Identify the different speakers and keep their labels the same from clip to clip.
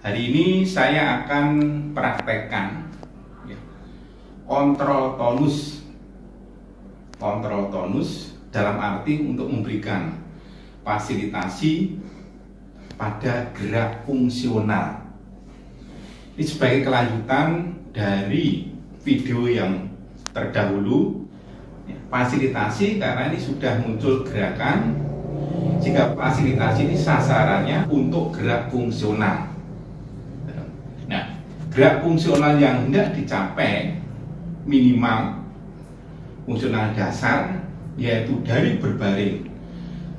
Speaker 1: Hari ini saya akan praktekkan ya, kontrol tonus. Kontrol tonus dalam arti untuk memberikan fasilitasi pada gerak fungsional. Ini sebagai kelanjutan dari video yang terdahulu, ya, fasilitasi karena ini sudah muncul gerakan. Jika fasilitasi ini sasarannya untuk gerak fungsional. Nah, gerak fungsional yang hendak dicapai minimal fungsional dasar, yaitu dari berbaring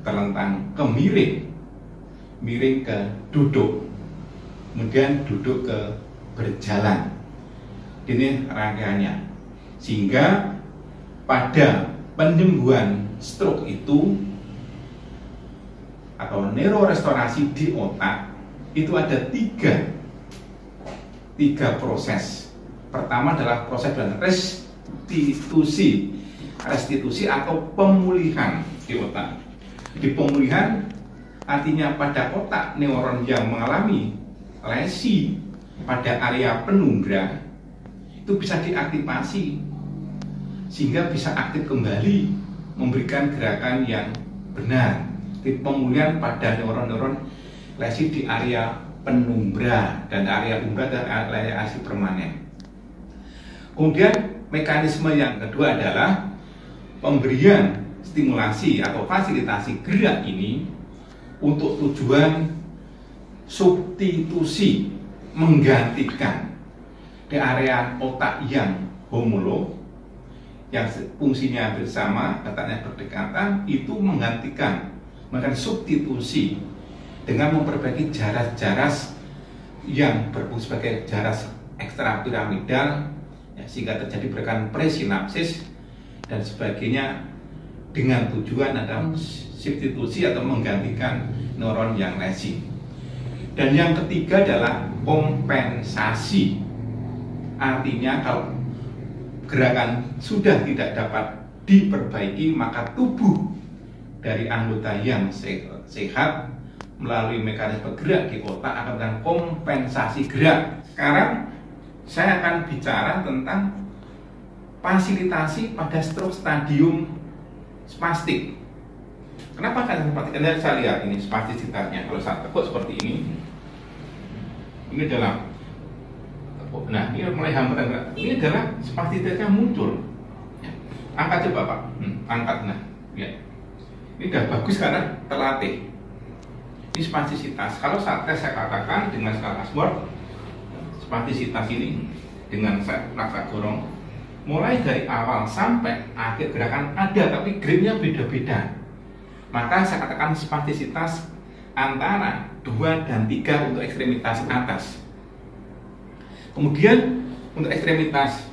Speaker 1: terlentang ke miring, miring ke duduk, kemudian duduk ke berjalan. Ini rangkaiannya, sehingga pada penyembuhan stroke itu atau neurorestorasi di otak itu ada tiga proses. Pertama adalah proses restitusi atau pemulihan di otak. Di pemulihan artinya pada otak neuron yang mengalami lesi pada area penumbra itu bisa diaktifasi sehingga bisa aktif kembali memberikan gerakan yang benar. Di pemulihan pada neuron-neuron lesi di area penumbra dan area umbra dan area asi permanen. Kemudian mekanisme yang kedua adalah pemberian stimulasi atau fasilitasi gerak ini untuk tujuan substitusi, menggantikan di area otak yang homolog yang fungsinya bersama, katanya berdekatan, itu menggantikan, substitusi dengan memperbaiki jaras-jaras yang berfungsi sebagai jaras ekstrapiramidal, ya, sehingga terjadi gerakan presinapsis dan sebagainya, dengan tujuan adalah substitusi atau menggantikan neuron yang lesi. Dan yang ketiga adalah kompensasi, artinya kalau gerakan sudah tidak dapat diperbaiki, maka tubuh dari anggota yang sehat melalui mekanisme gerak di otak akan melakukan kompensasi gerak. Sekarang saya akan bicara tentang fasilitasi pada stroke stadium spastik. Kenapa kan seperti ini? Saya lihat ini spastisitasnya. Kalau saat tekuk seperti ini adalah tekuk. Nah, ini mulai hambatan gerak. Ini adalah spastisitasnya muncul. Angkat coba Pak, angkat. Nah, ya. Ini sudah bagus karena terlatih. Ini spastisitas. Kalau saat tes saya katakan dengan skala Ashworth, spastisitas ini dengan saya laksa gorong, mulai dari awal sampai akhir gerakan ada, tapi grade-nya beda-beda. Maka saya katakan spastisitas antara 2 dan 3 untuk ekstremitas atas. Kemudian untuk ekstremitas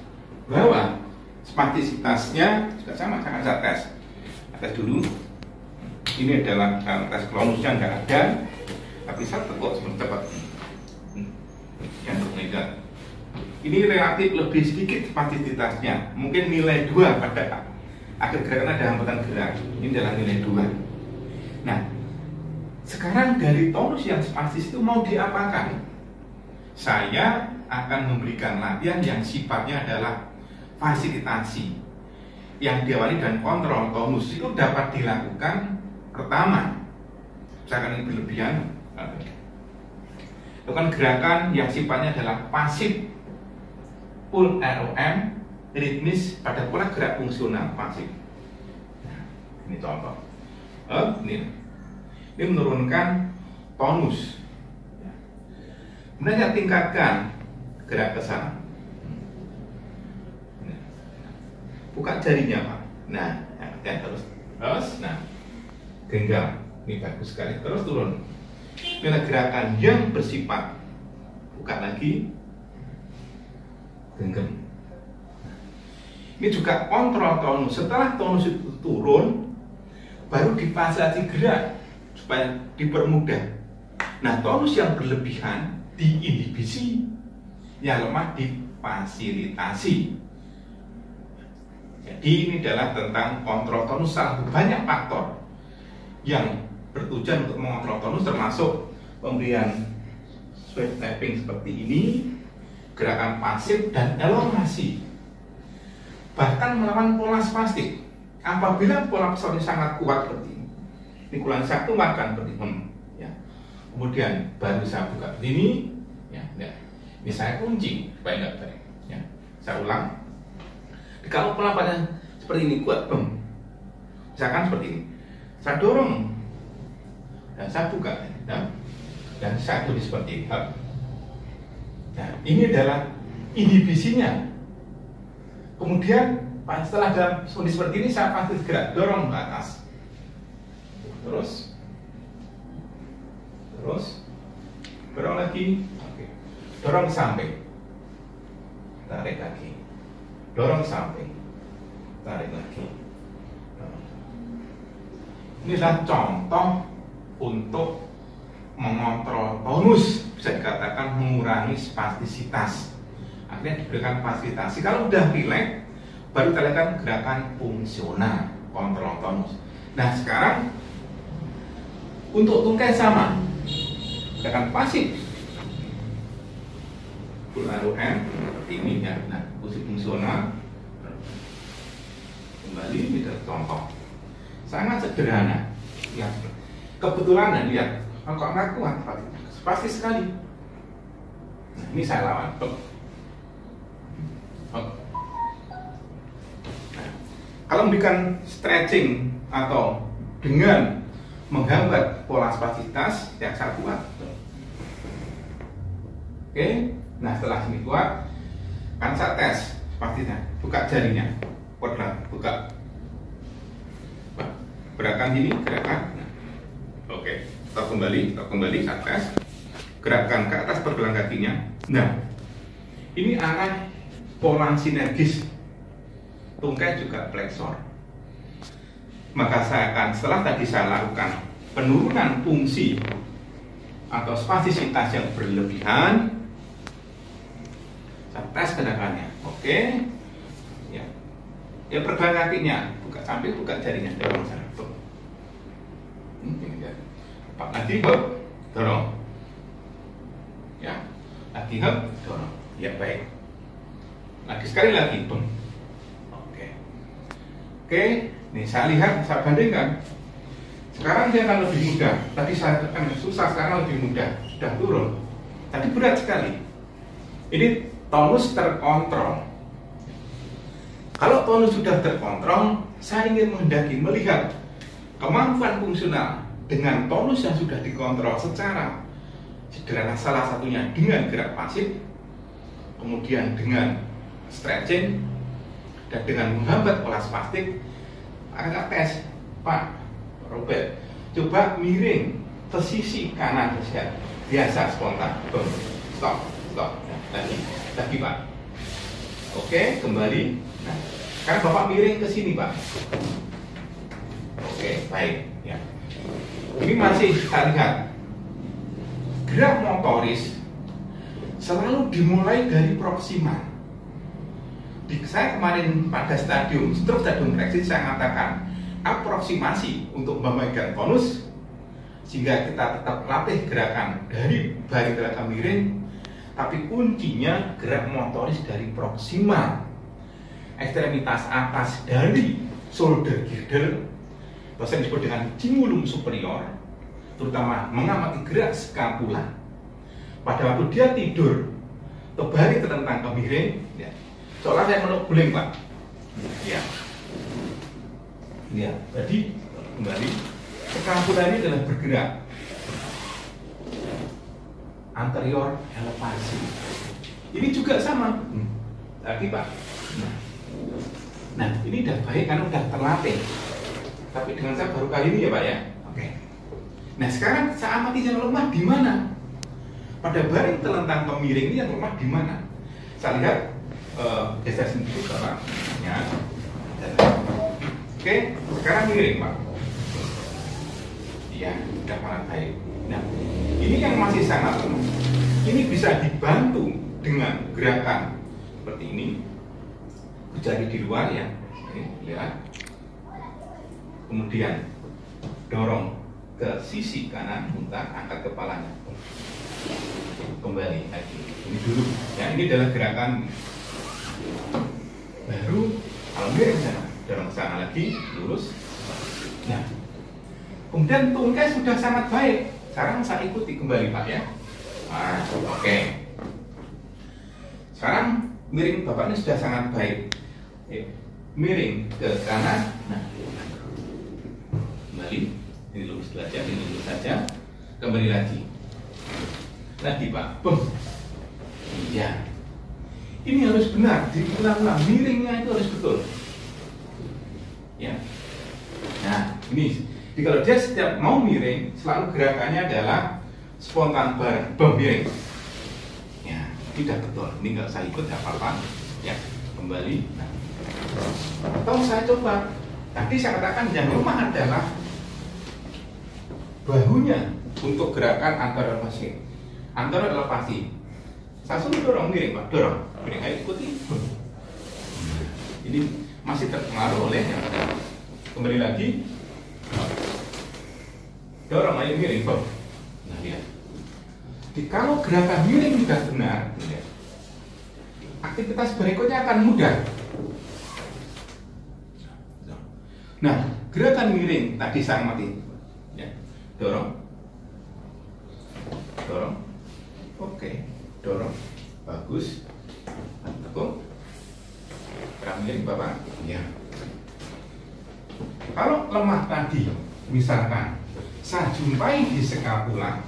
Speaker 1: bawah, spastisitasnya juga sama, saya akan tes. Tes dulu. Ini adalah tes klonusnya nggak ada, tapi saya tekuk cepat. Yang berbeda. Ini relatif lebih sedikit spastisitasnya, mungkin nilai 2 pada akhir gerakan ada hambatan gerak. Ini adalah nilai 2. Nah, sekarang dari tonus yang spastis itu mau diapakan? Saya akan memberikan latihan yang sifatnya adalah fasilitasi yang diawali dan kontrol tonus. Itu dapat dilakukan pertama, misalkan ini berlebihan, lakukan gerakan yang sifatnya adalah pasif, full ROM, ritmis pada pola gerak fungsional pasif. Nah, ini contoh. Ini menurunkan tonus. Kemudian saya tingkatkan gerak ke sana. Buka jarinya Pak. Nah, terus. Nah, genggam. Ini bagus sekali. Terus turun. Ini adalah gerakan yang bersifat. Buka lagi. Genggam. Ini juga kontrol tonus. Setelah tonus itu turun, baru difasilitasi gerak supaya dipermudah. Nah, tonus yang berlebihan diinhibisi, yang lemah difasilitasi. Jadi ini adalah tentang kontrol tonus. Salah banyak faktor yang bertujuan untuk mengontrol tonus, termasuk pemberian sweep tapping seperti ini, gerakan pasif dan elongasi, bahkan melawan pola spastik. Apabila pola pesawat ini sangat kuat seperti ini kulan saya tumarkan seperti ini, ya. Kemudian baru saya buka begini, ya. Ini saya kunci supaya nggak baik, ya. Saya ulang. Kalau pola pada seperti ini kuat, misalkan seperti ini, saya dorong dan saya buka, ya. Dan saya tulis seperti ini. Nah, ini adalah inhibisinya. Kemudian setelah dalam kondisi seperti ini, saya pasti segera dorong ke atas. Terus dorong lagi, oke. Dorong ke samping, tarik lagi, dorong samping, tarik lagi. Inilah contoh untuk mengontrol tonus, bisa dikatakan mengurangi spastisitas. Akhirnya diberikan fasilitasi. Kalau udah rileks, baru kita lakukan gerakan fungsional, kontrol tonus. Nah sekarang untuk tungkai sama, gerakan pasif, pull arrow N seperti ini ya. Nah fungsional, kembali kita contoh, sangat sederhana. Ya, kebetulan lihat. Kok nggak kuat, pasti sekali. Nah, ini saya lawan. Nah, kalau memberikan stretching atau dengan menghambat pola spasitas, yang saya kuat. Oke, nah setelah ini kuat, kan saya tes spasitasnya. Buka jarinya, buka. Gerakan ini, gerakan. Nah, oke. Kita kembali ke atas, gerakan ke atas pergelangan kakinya. Nah, ini arah pola sinergis, tungkai juga flexor. Maka saya akan, setelah tadi saya lakukan penurunan fungsi atau spasisitas yang berlebihan, saya tes gerakannya. Oke, ya pergelangan kakinya, buka samping, buka jarinya, dorong sana. Lagi dorong, ya, lagi dorong, ya baik. Lagi sekali lagi, oke. Nih saya lihat, saya bandingkan. Sekarang dia akan lebih mudah. Tadi saya tekan susah, sekarang lebih mudah, sudah turun. Tadi berat sekali. Ini tonus terkontrol. Kalau tonus sudah terkontrol, saya ingin melihat kemampuan fungsional dengan tonus yang sudah dikontrol secara sederhana, salah satunya dengan gerak pasif, kemudian dengan stretching, dan dengan menghambat pola spastik. Akan tes, Pak Robert, coba miring ke sisi kanan saja, biasa spontan, stop, lagi Pak. Oke, kembali. Nah, sekarang Bapak miring ke sini Pak. Oke, baik, ya. Ini masih kita lihat gerak motoris selalu dimulai dari proksimal. Saya kemarin pada stadium fleksi saya mengatakan aproksimasi untuk memegang tonus sehingga kita tetap latih gerakan dari baris gerakan miring, tapi kuncinya gerak motoris dari proksimal, ekstremitas atas dari shoulder girdle, bahasa disebut dengan cingulum superior, terutama mengamati gerak skapula. Pada waktu dia tidur, terbalik terentang ke miring, ya. Seolah saya meluk guling Pak. Ya. Ya, jadi kembali skapula ini adalah bergerak anterior elevasi. Ini juga sama. Lagi Pak. Nah, ini udah baik karena udah terlatih. Tapi dengan saya baru kali ini ya Pak ya. Oke. Nah sekarang saya amati yang lemah di mana? Pada baring telentang ke miring ini yang lemah di mana? Saya lihat geser sendiri Bapak. Ya. Oke, sekarang miring Pak. Iya, sudah sangat baik. Nah, ini yang masih sangat lemah. Ini bisa dibantu dengan gerakan seperti ini. Jari di luar ya. Oke, lihat. Kemudian dorong ke sisi kanan, muntah, angkat kepalanya. Kembali lagi. Ini dulu. Ya, ini adalah gerakan. Baru kalau miring sana, dorong ke sana lagi, lurus. Nah, kemudian tungkai sudah sangat baik. Sekarang saya ikuti kembali Pak ya. Nah, oke. Sekarang miring Bapak ini sudah sangat baik. Miring ke kanan. Nah, kembali. Ini lurus saja, ini lurus saja. Kembali lagi. Lagi Pak. Bum. Iya. Ini harus benar, diulang-ulang, miringnya itu harus betul. Ya. Nah, ini. Jadi kalau dia setiap mau miring, selalu gerakannya adalah spontan bareng, miring. Ya, tidak betul. Ini nggak saya ikut, nggak apa-apa. Ya, kembali. Nah. Atau saya coba. Tadi saya katakan yang lemah adalah bahunya untuk gerakan antar elevasi. Antar elevasi. Saya suruh dorong miring Pak, dorong. Miring, ayo ikuti. Ini masih terpengaruh oleh yang ada. Kembali lagi. Dorong ayo miring, Pak. Nah, lihat. Jadi kalau gerakan miring sudah benar, lihat. Aktivitas berikutnya akan mudah. Nah, gerakan miring tadi saya mati. Ya. Dorong. Dorong. Oke. Dorong, bagus. Tekuk. Gerak miring Bapak. Ya. Kalau lemah tadi, misalkan saya jumpai di skapula,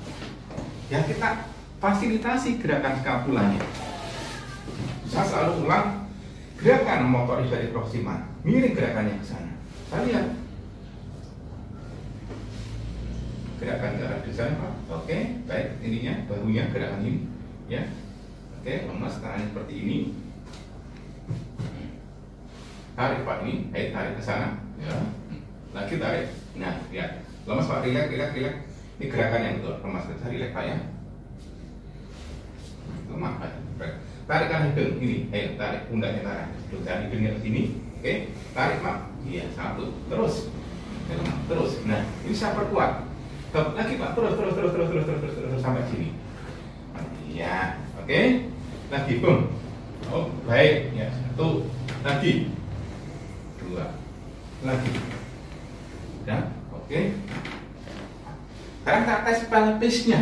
Speaker 1: ya kita fasilitasi gerakan skapulanya. Saya selalu ulang gerakan motoris dari proksimal, miring gerakannya ke sana. Saya lihat gerakan ke arah di sana Pak. Oke, baik. Ininya bahunya gerakan ini. Ya, oke, lemas tangannya seperti ini. Tarik Pak ini, tarik ke sana. Ya, lagi tarik. Nah, lihat, lemas Pak, rileks. Ini gerakan yang betul, lemas. Saya rileks Pak ya. Lemah Pak. Tarikkan hidung ini, tarik pundaknya tarik. Dari hidungnya ke sini. Oke, tarik Pak. Iya, satu. Terus. Terus. Nah, ini saya perkuat. Lagi Pak, terus sampai sini. Ya, oke. Lagi, bum. Oh, baik. Ya, satu. Lagi. Dua. Lagi. Ya, oke. Sekarang saya tes pelvisnya.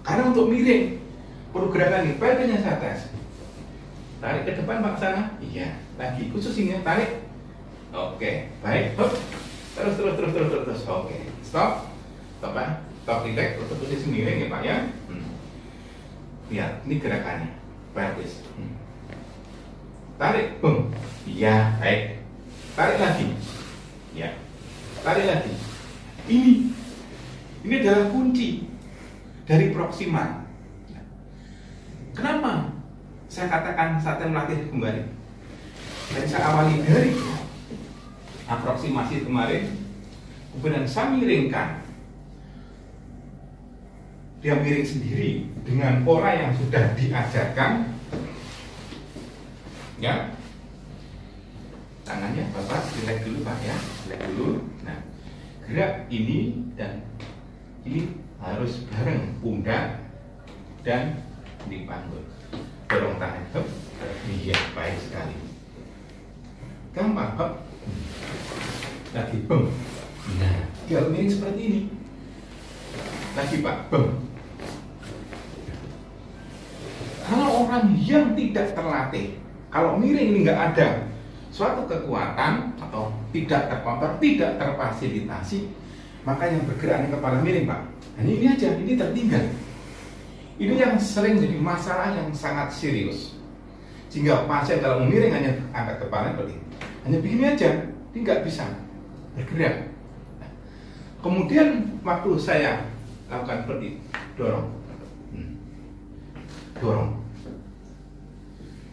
Speaker 1: Karena untuk miring, perlu gerakan ini. Pelvisnya saya tes. Tarik ke depan Pak sana. Iya. Lagi. Khusus ini tarik. Oke. Baik. Hup. Terus. Oke. Stop. Stop Pak. Stop, relax. Untuk posisi miring ya Pak ya. Lihat, ini gerakannya pelvis. Tarik, bum. Iya, baik. Tarik lagi. Ya. Tarik lagi. Ini adalah kunci dari proksimal. Kenapa saya katakan saat melatih kembali? Dan saya awali dari aproksimasi kemarin, kemudian saya miringkan. Dia miring sendiri dengan pola yang sudah diajarkan. Ya, tangannya Bapak relax dulu Pak ya, relax dulu. Nah, gerak ini dan ini harus bareng pundak dan di panggul. Dorong tangan ke. Iya, baik sekali. Gampang Pak. Lagi bem. Nah, kalau miring seperti ini. Lagi Pak, bem. Kalau orang yang tidak terlatih, kalau miring ini nggak ada suatu kekuatan atau tidak terkontrol, tidak terfasilitasi, maka yang bergerak di kepala miring Pak. Hanya ini aja, ini tertinggal. Ini yang sering jadi masalah yang sangat serius. Sehingga pasien kalau miring hanya angkat kepala seperti ini. Hanya begini aja, ini nggak bisa bergerak. Nah, kemudian waktu saya lakukan seperti dorong.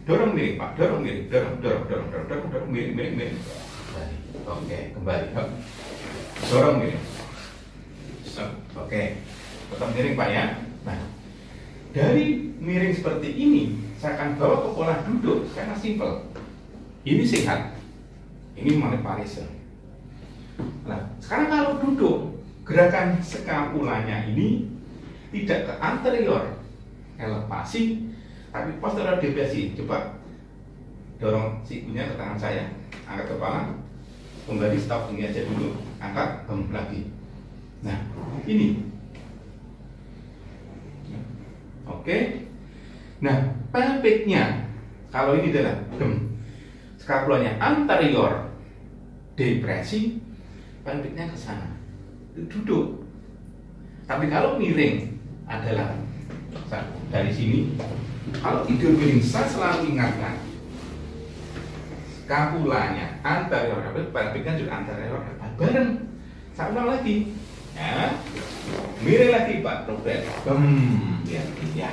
Speaker 1: Dorong miring Pak, dorong miring, dorong miring. Oke, kembali. Dorong miring. Oke, tetap miring Pak ya. Nah, dari miring seperti ini, saya akan bawa ke pola duduk karena simpel. Ini sehat, ini parese. Nah, sekarang kalau duduk, gerakan skapulanya ini tidak ke anterior, elevasi, tapi posterior depresi. Coba dorong sikunya ke tangan saya, angkat kepala, kembali stop ini aja dulu, angkat lagi. Nah, ini. Oke. Nah, pelviknya kalau ini adalah skapulanya anterior depresi, pelviknya ke sana, duduk. Tapi kalau miring adalah dari sini. Kalau tidur miring, saya selalu ingatkan skapulanya anterior, pelviknya juga anterior, bareng. Saya ulang lagi, ya, miring lagi Pak Robert, ya.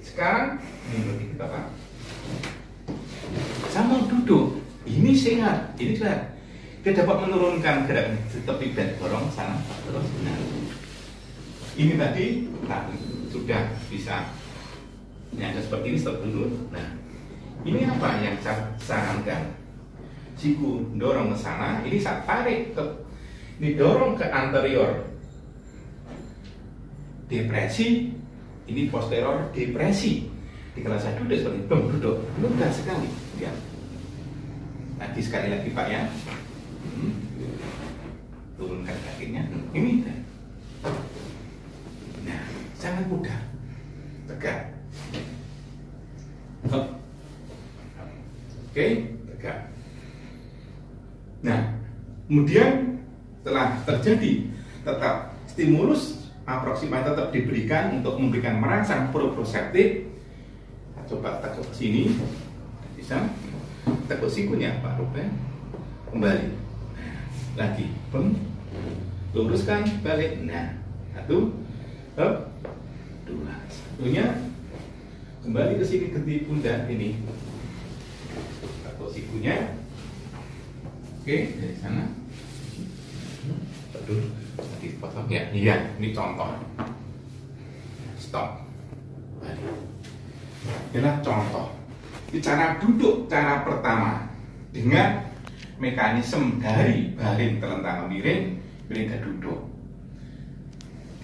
Speaker 1: Sekarang ini berarti kita Pak, saya mau duduk, ini sehat, ini sehat. Kita dapat menurunkan gerakan tepi bed, dorong sana terus. Nah, ini tadi sudah bisa nyangka seperti ini, stop dulu. Nah, ini apa yang saya sarankan? Siku dorong ke sana, ini saya tarik ke, ini dorong ke anterior depresi, ini posterior depresi. Kalau saya duduk seperti itu, duduk mudah sekali. Ya. Nanti sekali lagi Pak ya. Turunkan kakinya, ini. Nah, sangat mudah, tegak. Oke, tegak. Nah, kemudian setelah terjadi, tetap stimulus aproksimal tetap diberikan untuk memberikan merangsang proprioceptif. Coba tekuk ke sini, bisa. Tekuk sikunya Pak Ruben, kembali. Lagi, luruskan balik. Nah, satu, dua, satunya kembali ke sini ke pundak ini. Tekuk sikunya. Oke, dari sana. Aduh, tadi potong ya. Iya, ini contoh. Stop. Balik. Inilah contoh. Ini cara duduk, cara pertama dengan mekanisme dari baring telentang miring, miring ke duduk.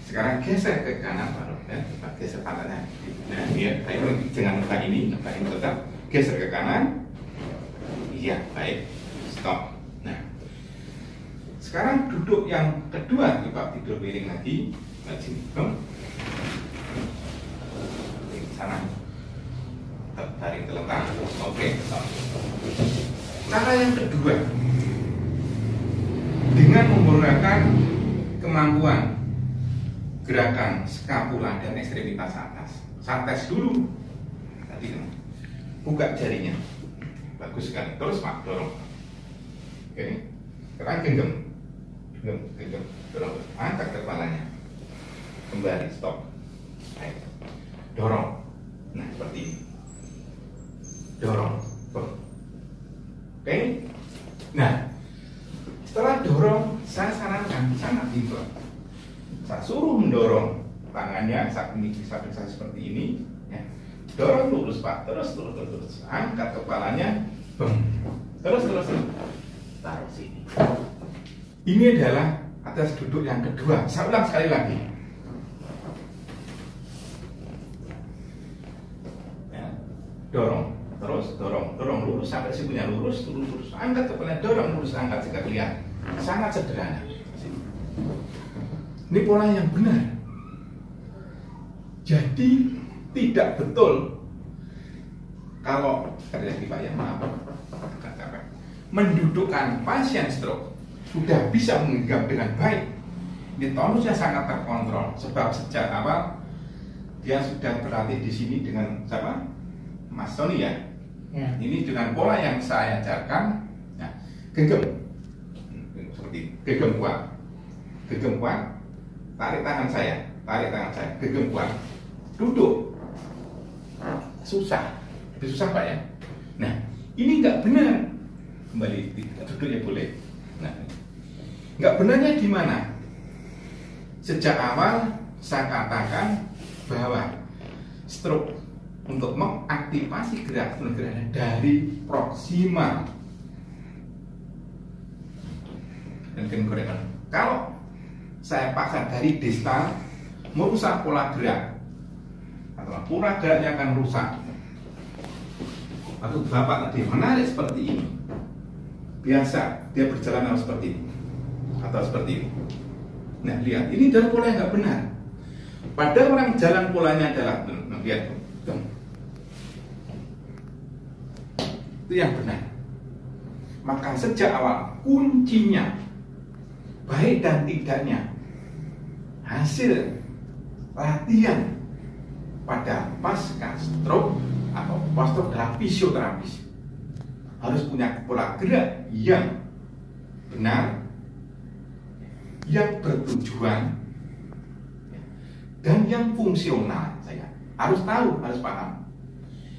Speaker 1: Sekarang geser ke kanan Pak Robert, ya. Geser tangannya. Nah, ya, jangan lupa ini tetap geser ke kanan. Iya, baik. Stop. Nah, sekarang duduk yang kedua, Pak, tidur miring lagi. Sini, sana. Tarik telentang. Oke, stop. Cara yang kedua, dengan menggunakan kemampuan gerakan skapula dan ekstremitas atas. Saya tes dulu. Tadi buka jarinya, bagus sekali. Terus Pak, dorong. Oke, sekarang genggam, dorong. Angkat kepalanya, kembali, stop. Baik. Dorong. Nah, seperti ini. Dorong. Oke. Nah, setelah dorong, saya sarankan sangat simpel. Saya suruh mendorong tangannya saat ini bisa seperti ini. Ya. Dorong lurus Pak, terus. Angkat kepalanya, terus. Taruh sini. Ini adalah atas duduk yang kedua. Saya ulang sekali lagi. Ya. Dorong. Terus dorong lurus sampai sikunya lurus, angkat kepala, dorong lurus, angkat jika kelihatan. Sangat sederhana. Ini pola yang benar. Jadi tidak betul kalau terjadi Pak ya, maaf, mendudukkan pasien stroke sudah bisa menggenggam dengan baik. Ini tonusnya sangat terkontrol sebab sejak awal dia sudah berlatih di sini dengan siapa? Mas Tony ya. Ya. Ini dengan pola yang saya ajarkan. Nah, genggam seperti genggam kuat, tarik tangan saya, genggam kuat, duduk, susah, lebih susah Pak ya. Nah, ini nggak benar. Kembali duduk ya boleh. Nah, nggak benarnya di mana? Sejak awal saya katakan bahwa stroke untuk mengaktifasi gerakan dari proksimal dan korektor. Kalau saya paksa dari distal merusak pola gerak pola geraknya akan rusak. Atau Bapak tadi menarik seperti ini, biasa dia berjalan harus seperti ini atau seperti ini. Nah lihat, ini adalah pola yang nggak benar. Pada orang jalan polanya adalah, lihat, itu yang benar. Maka sejak awal kuncinya baik dan tidaknya hasil latihan pada pasca stroke atau post stroke dalam fisioterapis harus punya pola gerak yang benar, yang bertujuan, dan yang fungsional. Saya harus tahu, harus paham,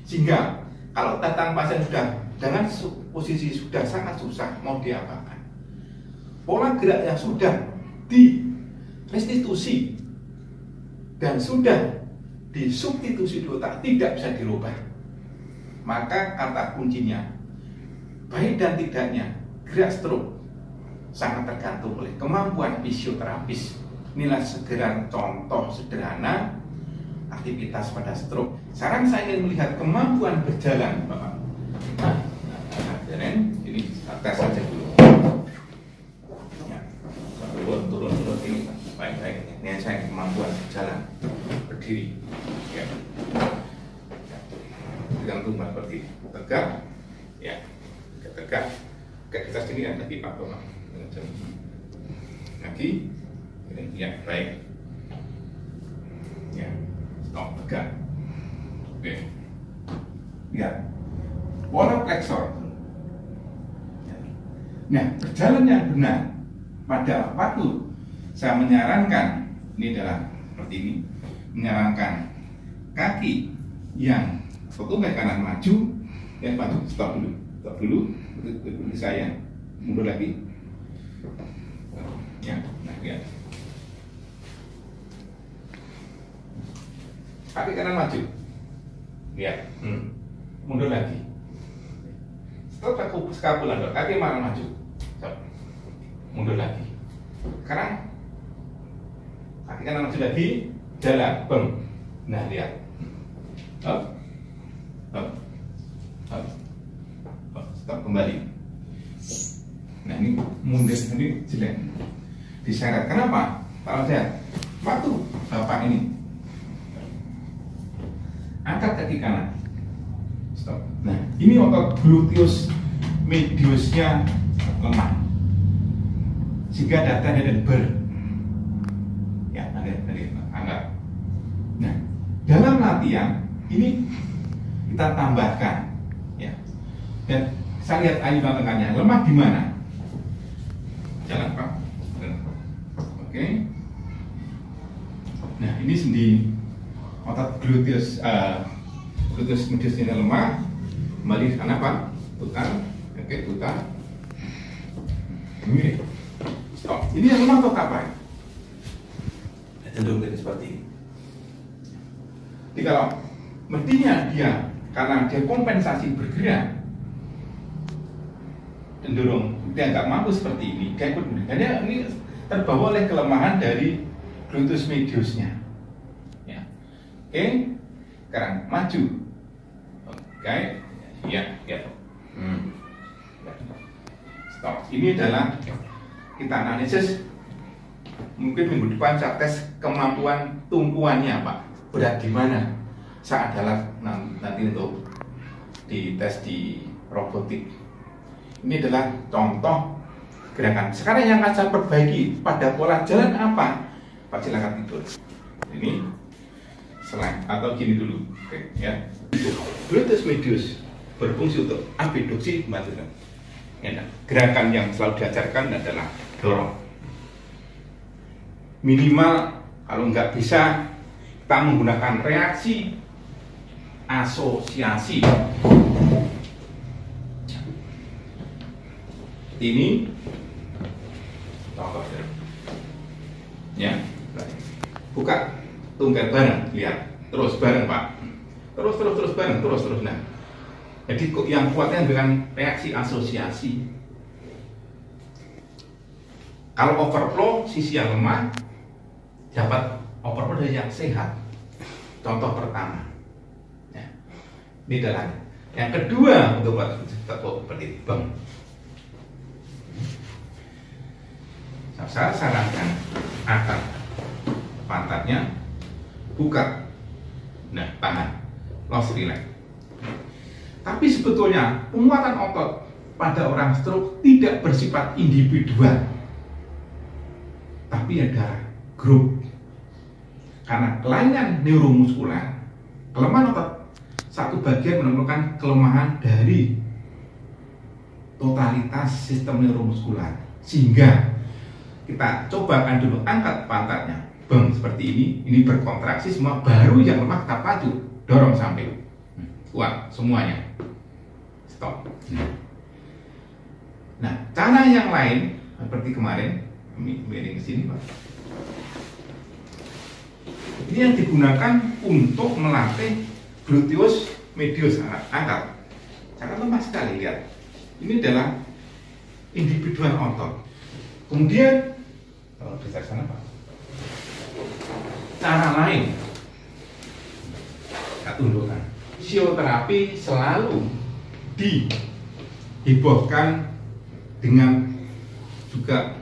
Speaker 1: sehingga kalau datang pasien sudah dengan posisi sudah sangat susah mau diapakan, pola gerak yang sudah direstitusi dan sudah disubstitusi di otak tidak bisa dirubah, maka kata kuncinya baik dan tidaknya gerak stroke sangat tergantung oleh kemampuan fisioterapis. Inilah segera contoh sederhana aktivitas pada stroke. Sekarang saya ingin melihat kemampuan berjalan Bapak. Nah, ini tes saja dulu. Ya, turun ini baik. Ini saya kemampuan berjalan, berdiri. Ya. Dengan tumbal seperti tegak, ya, tegak. Kita sini ada di Pak Bapak. Lagi, ini, ya baik. Ya, stop tegak. Oke. Lihat, pola flexor. Nah, berjalan yang benar pada waktu saya menyarankan, ini adalah seperti ini, menyarankan kaki yang ke kanan maju, yang maju, stop dulu, berikut saya, mundur lagi, ya, nah lihat, kaki kanan maju, lihat, mundur lagi. Setelah skapulan, kaki malah maju, mundur lagi. Sekarang kaki kanan maju lagi, jalan, bang. Nah lihat, up, stop kembali. Nah ini mundur, ini jelek, diseret. Kenapa? Kalau saya waktu Bapak ini angkat kaki kanan, stop. Nah, ini otot gluteus mediusnya lemah, sehingga datanya dan ya, nanti anggap. Nah, dalam latihan ini kita tambahkan, ya. Dan saya lihat ayunan tengahnya lemah di mana? Jalan Pak. Oke. Nah, ini sendi otot gluteus mediusnya lemah, kembali karena apa? Putar, oke, putar, ini, stop. Ini yang lemah atau apa? Cenderung jadi seperti ini. Jadi kalau mestinya dia karena dia kompensasi bergerak, cenderung dia nggak mampu seperti ini, dia ikut, dan ini terbawa oleh kelemahan dari gluteus mediusnya. Ya. Oke, sekarang maju. Oke, ya. Stop. Ini adalah kita analisis. Mungkin minggu depan saya tes kemampuan tumpuannya, Pak. Berat di mana? Saya adalah nanti untuk dites di robotik. Ini adalah contoh gerakan. Sekarang yang akan saya perbaiki pada pola jalan apa? Pak silakan tidur. Ini selain atau gini dulu, oke, ya. Gluteus medius berfungsi untuk abduksi membantu. Ya, gerakan yang selalu diajarkan adalah dorong. Minimal kalau nggak bisa kita menggunakan reaksi asosiasi. Ini contoh ya, buka tunggal bareng, lihat terus bareng Pak, terus bareng, terus. Nah, jadi yang kuatnya dengan reaksi asosiasi. Kalau overflow sisi yang lemah dapat overflow dari yang sehat. Contoh pertama, Ini dalahnya. Yang kedua untuk tekuk seperti ini, bang. Saya sarankan akan pantatnya buka, nah tahan, loss relax. Tapi sebetulnya penguatan otot pada orang stroke tidak bersifat individual, tapi ada grup. Karena kelainan neuromuskular, kelemahan otot satu bagian menemukan kelemahan dari totalitas sistem neuromuskular, sehingga kita cobakan dulu angkat pantatnya, bang, seperti ini berkontraksi semua, baru yang lemah kita pacu, dorong sampai kuat semuanya, stop. Nah, cara yang lain seperti kemarin, miring ke sini, Pak. Ini yang digunakan untuk melatih gluteus medius, angkat. Sangat lemah sekali, lihat. Ini adalah individual otot. Kemudian, kalau bisa ke sana, Pak. Cara lain, saya tunjukkan. Fisioterapi selalu dihebohkan dengan juga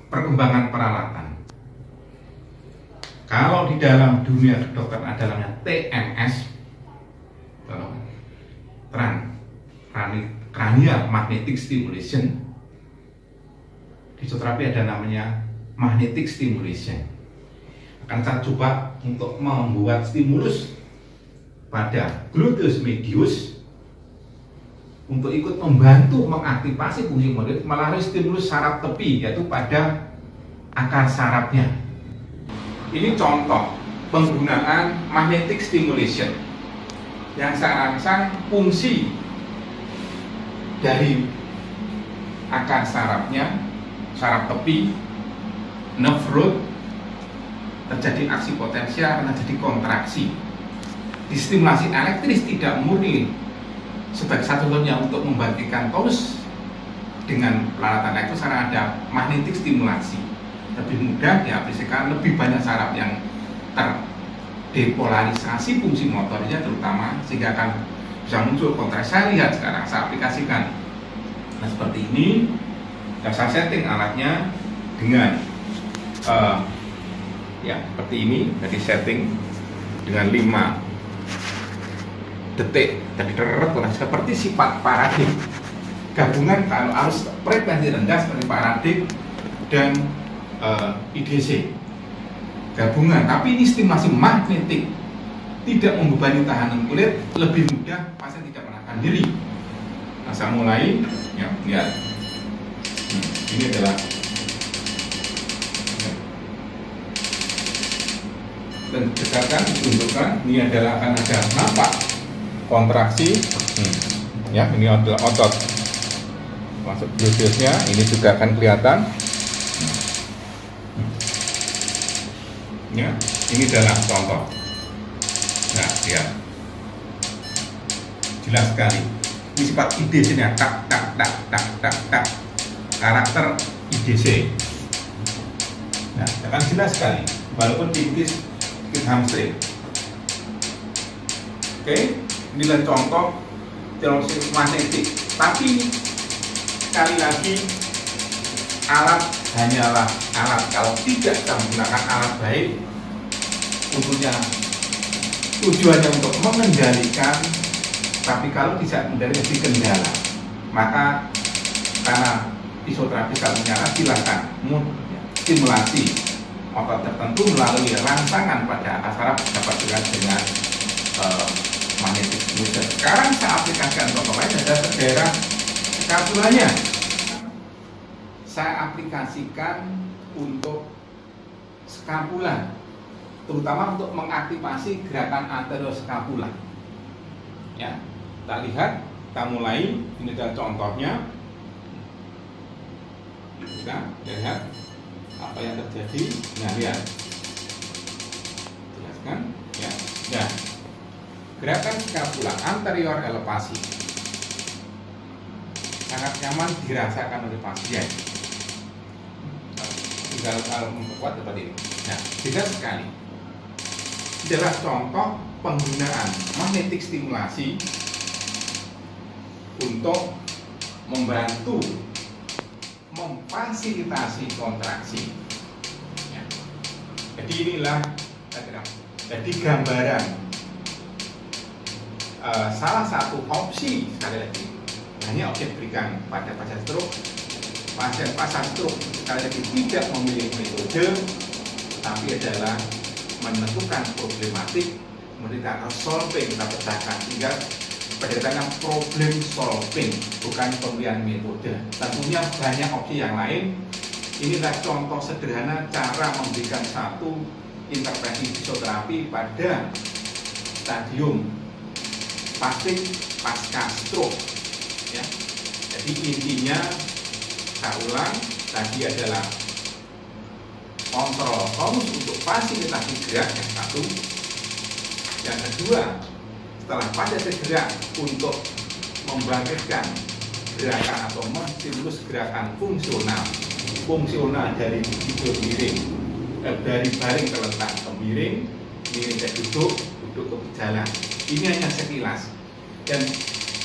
Speaker 1: perkembangan peralatan. Kalau di dalam dunia kedokteran ada namanya TMS, cranial magnetic stimulation. Di fisioterapi ada namanya magnetic stimulation. Akan saya coba untuk membuat stimulus pada gluteus medius untuk ikut membantu mengaktifasi fungsi motorik melalui stimulus saraf tepi, yaitu pada akar sarafnya. Ini contoh penggunaan magnetic stimulation yang saya rangsang fungsi dari akar sarafnya, saraf tepi, nerve root, terjadi aksi potensial, terjadi kontraksi. Distimulasi elektris tidak murni sebagai satu-satunya untuk membangkitkan tonus dengan peralatan elektris, karena ada magnetik stimulasi. Lebih mudah diaplikasikan, lebih banyak saraf yang terdepolarisasi fungsi motornya terutama, sehingga akan bisa muncul kontraksi. Saya lihat sekarang, saya aplikasikan. Nah, seperti ini, dan saya setting alatnya dengan ya seperti ini, jadi setting dengan 5 detik, jadi seperti sifat paradig gabungan. Kalau arus frekuensi rendah seperti paradig dan IDC gabungan, tapi ini stimulasi magnetik, tidak membebani tahanan kulit, lebih mudah, pasien tidak menahan diri. Nah, saya mulai, ya, lihat. Ini adalah dan dekatkan, tunjukkan. Ini adalah akan ada nampak kontraksi, ya, ini adalah otot masuk gluteusnya, ini juga akan kelihatan. Ya, ini adalah contoh. Nah, lihat, jelas sekali. Ini sifat IDC-nya, tak, karakter IDC. Nah, akan jelas sekali, walaupun tipis hamstring. Oke, inilah contoh stimulus magnetik. Tapi sekali lagi, alat hanyalah alat. Kalau tidak kita menggunakan alat baik, tentunya tujuannya untuk mengendalikan, tapi kalau tidak menjadi kendala, maka karena fisioterapi kalau menyala, silakan stimulasi otot tertentu melalui rangsangan pada akar saraf dapat dengan magnetic stimulation. Sekarang saya aplikasikan contoh lain, ada daerah skapulanya. Saya aplikasikan untuk skapula, terutama untuk mengaktifasi gerakan anteroskapula. Ya, kita lihat, kita mulai. Ini adalah contohnya. Kita lihat apa yang terjadi. Nah, lihat, jelaskan, ya. Ya, gerakan skapula anterior elevasi sangat nyaman dirasakan oleh pasien. Tinggal kalau memperkuat seperti ini. Nah, jelas sekali. adalah contoh penggunaan magnetic stimulasi untuk membantu memfasilitasi kontraksi. Ya. Jadi inilah jadi gambaran salah satu opsi, sekali lagi hanya opsi diberikan pada pasien stroke. Pasien stroke sekali lagi tidak memilih metode, tapi adalah menentukan problematik, memberikan solving, kita pecahkan, sehingga berdasarkan problem solving, bukan pemilihan metode. Tentunya banyak opsi yang lain. Inilah contoh sederhana cara memberikan satu intervensi fisioterapi pada stadium spastik pasca stroke. Ya. Jadi intinya, saya ulang, tadi adalah kontrol tonus untuk fasilitasi gerak yang satu. Yang kedua, setelah fasilitasi gerak untuk membangkitkan gerakan atau menstimulus gerakan fungsional dari tidur miring, dari baring terletak ke miring ke duduk ke berjalan. Ini hanya sekilas. Dan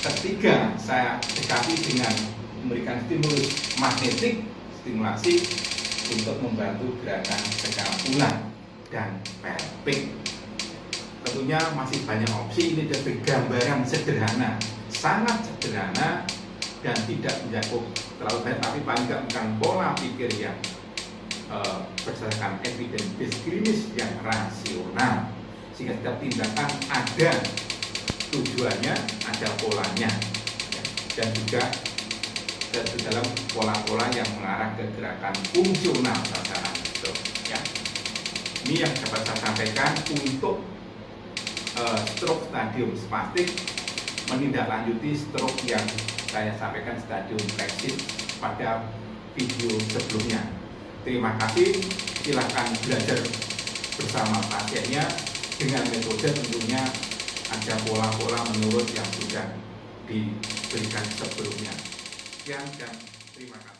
Speaker 1: ketiga, saya dekapi dengan memberikan stimulus magnetik, stimulasi untuk membantu gerakan skapula dan pelvic. Tentunya masih banyak opsi. Ini dari gambaran sederhana, sangat sederhana dan tidak mencakup terlalu banyak, tapi paling tidak bukan pola pikir yang berdasarkan evidence based klinis yang rasional, sehingga setiap tindakan ada tujuannya, ada polanya, ya. Dan juga di dalam pola-pola yang mengarah ke gerakan fungsional sasaran itu, ya. Ini yang dapat saya sampaikan untuk stroke stadium spastik, menindaklanjuti stroke yang saya sampaikan stadium flexit pada video sebelumnya. Terima kasih, silakan belajar bersama pasiennya dengan metode tentunya ada pola-pola menurut yang sudah diberikan sebelumnya. Sekian dan terima kasih.